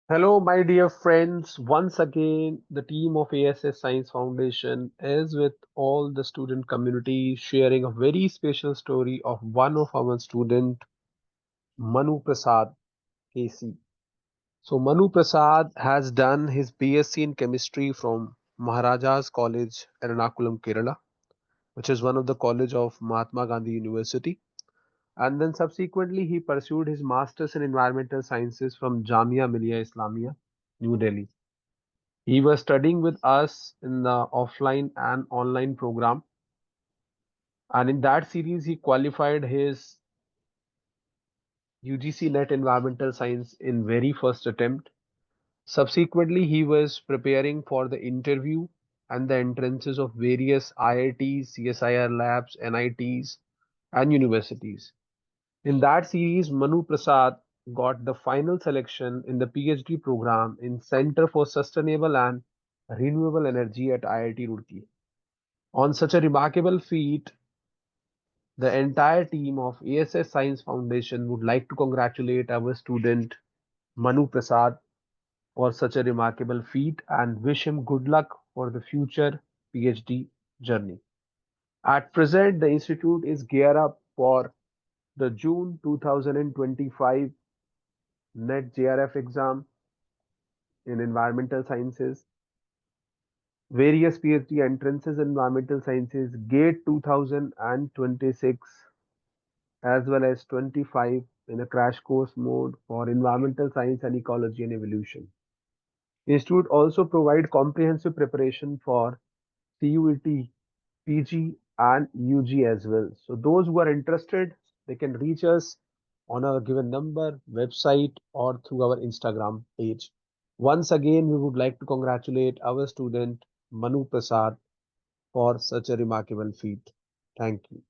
Hello, my dear friends. Once again, the team of A.S.S Science Foundation is with all the student community sharing a very special story of one of our student, Manu Prasad KC. So Manu Prasad has done his BSc in chemistry from Maharaja's College, Ernakulam, Kerala, which is one of the college of Mahatma Gandhi University. And then subsequently, he pursued his master's in environmental sciences from Jamia Millia Islamia, New Delhi. He was studying with us in the offline and online program, and in that series, he qualified his UGC NET Environmental Science in very first attempt. Subsequently, he was preparing for the interview and the entrances of various IITs, CSIR labs, NITs, and universities. In that series, Manu Prasad got the final selection in the PhD program in Center for Sustainable and Renewable Energy at IIT Roorkee. On such a remarkable feat, the entire team of A.S.S Science Foundation would like to congratulate our student Manu Prasad for such a remarkable feat and wish him good luck for the future PhD journey. At present, the institute is gear up for the June 2025 NET-JRF exam in environmental sciences, various PhD entrances in environmental sciences, GATE 2026 as well as 25 in a crash course mode for environmental science and ecology and evolution. The institute also provide comprehensive preparation for CUET, PG and UG as well. So those who are interested, they can reach us on a given number, website or through our Instagram page. Once again, we would like to congratulate our student Manu Prasad for such a remarkable feat. Thank you.